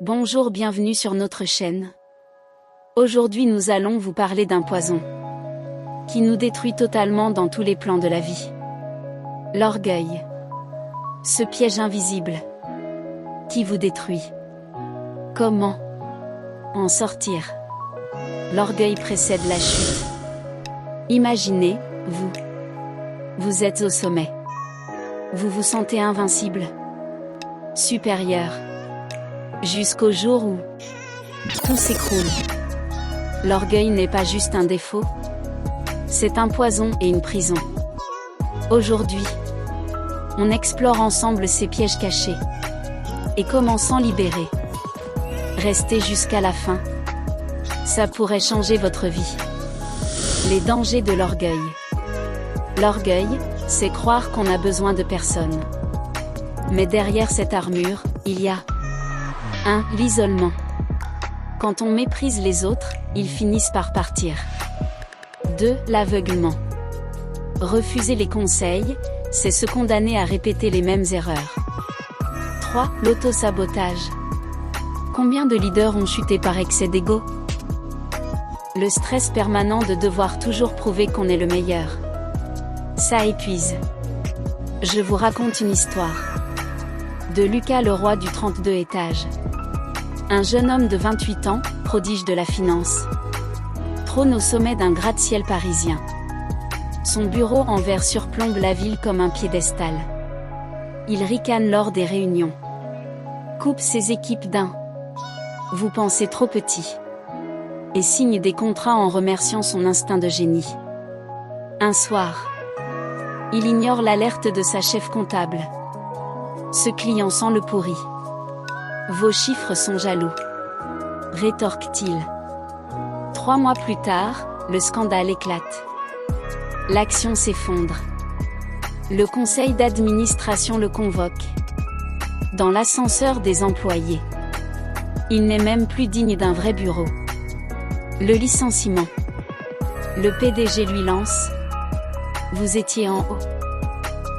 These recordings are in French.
Bonjour, bienvenue sur notre chaîne. Aujourd'hui nous allons vous parler d'un poison qui nous détruit totalement dans tous les plans de la vie. L'orgueil. Ce piège invisible qui vous détruit. Comment en sortir? L'orgueil précède la chute. Imaginez, vous êtes au sommet. Vous vous sentez invincible, supérieur, jusqu'au jour où tout s'écroule. L'orgueil n'est pas juste un défaut, c'est un poison et une prison. Aujourd'hui, on explore ensemble ces pièges cachés et comment s'en libérer. Restez jusqu'à la fin, ça pourrait changer votre vie. Les dangers de l'orgueil. L'orgueil, c'est croire qu'on a besoin de personne. Mais derrière cette armure, il y a 1. L'isolement. Quand on méprise les autres, ils finissent par partir. 2. L'aveuglement. Refuser les conseils, c'est se condamner à répéter les mêmes erreurs. 3. L'autosabotage. Combien de leaders ont chuté par excès d'ego? Le stress permanent de devoir toujours prouver qu'on est le meilleur. Ça épuise. Je vous raconte une histoire. De Lucas le roi du 32 étages. Un jeune homme de 28 ans, prodige de la finance, trône au sommet d'un gratte-ciel parisien. Son bureau en verre surplombe la ville comme un piédestal. Il ricane lors des réunions. Coupe ses équipes d'un « vous pensez trop petit » et signe des contrats en remerciant son instinct de génie. Un soir, il ignore l'alerte de sa chef comptable. Ce client sent le pourri. Vos chiffres sont jaloux, rétorque-t-il. 3 mois plus tard, le scandale éclate. L'action s'effondre. Le conseil d'administration le convoque. Dans l'ascenseur des employés. Il n'est même plus digne d'un vrai bureau. Le licenciement. Le PDG lui lance. Vous étiez en haut.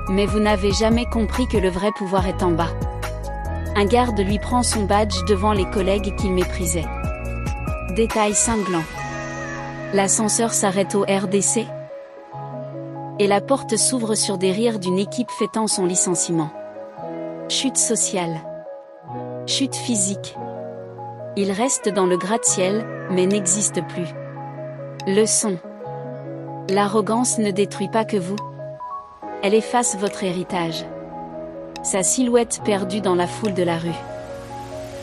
Mais vous n'avez jamais compris que le vrai pouvoir est en bas. Un garde lui prend son badge devant les collègues qu'il méprisait. Détail cinglant. L'ascenseur s'arrête au RDC. Et la porte s'ouvre sur des rires d'une équipe fêtant son licenciement. Chute sociale. Chute physique. Il reste dans le gratte-ciel, mais n'existe plus. Leçon. L'arrogance ne détruit pas que vous. Elle efface votre héritage. Sa silhouette perdue dans la foule de la rue.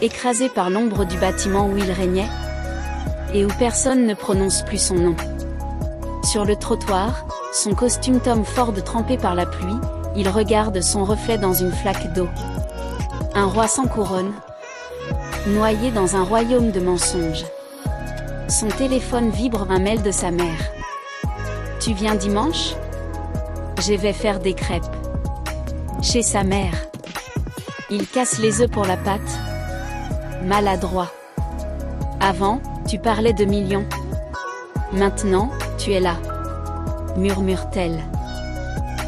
Écrasé par l'ombre du bâtiment où il régnait. Et où personne ne prononce plus son nom. Sur le trottoir, son costume Tom Ford trempé par la pluie, il regarde son reflet dans une flaque d'eau. Un roi sans couronne. Noyé dans un royaume de mensonges. Son téléphone vibre, un mail de sa mère. Tu viens dimanche? Je vais faire des crêpes. Chez sa mère. Il casse les œufs pour la pâte. Maladroit. Avant, tu parlais de millions. Maintenant, tu es là. Murmure-t-elle.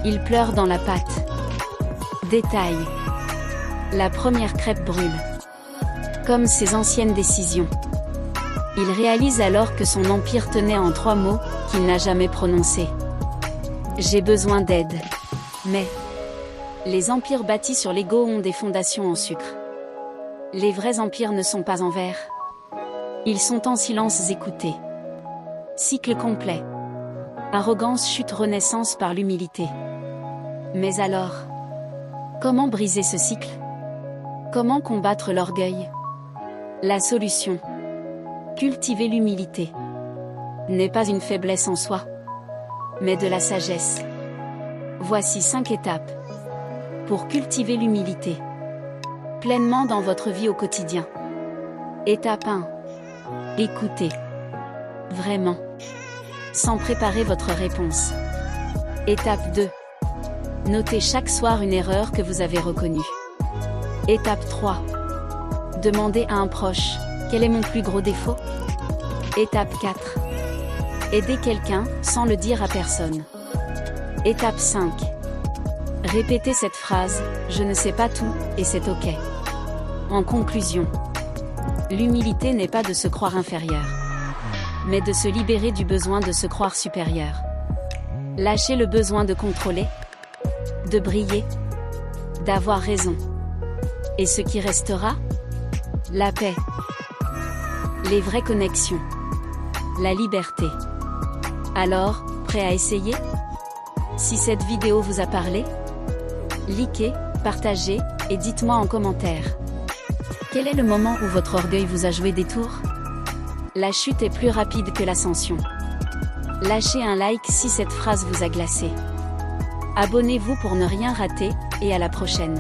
Il pleure dans la pâte. Détail. La première crêpe brûle. Comme ses anciennes décisions. Il réalise alors que son empire tenait en 3 mots, qu'il n'a jamais prononcés. J'ai besoin d'aide. Mais les empires bâtis sur l'ego ont des fondations en sucre. Les vrais empires ne sont pas en verre. Ils sont en silence écoutés. Cycle complet. Arrogance, chute, renaissance par l'humilité. Mais alors, comment briser ce cycle? Comment combattre l'orgueil? La solution. Cultiver l'humilité. N'est pas une faiblesse en soi, mais de la sagesse. Voici 5 étapes pour cultiver l'humilité pleinement dans votre vie au quotidien. Étape 1. Écoutez. Vraiment. Sans préparer votre réponse. Étape 2. Notez chaque soir une erreur que vous avez reconnue. Étape 3. Demandez à un proche, quel est mon plus gros défaut? Étape 4. Aidez quelqu'un, sans le dire à personne. Étape 5. Répétez cette phrase, je ne sais pas tout, et c'est ok. En conclusion, L'humilité n'est pas de se croire inférieur, mais de se libérer du besoin de se croire supérieur. Lâchez le besoin de contrôler, de briller, d'avoir raison. Et ce qui restera? La paix, les vraies connexions, la liberté. Alors, prêt à essayer? Si cette vidéo vous a parlé, likez, partagez, et dites-moi en commentaire. Quel est le moment où votre orgueil vous a joué des tours? La chute est plus rapide que l'ascension. Lâchez un like si cette phrase vous a glacé. Abonnez-vous pour ne rien rater, et à la prochaine.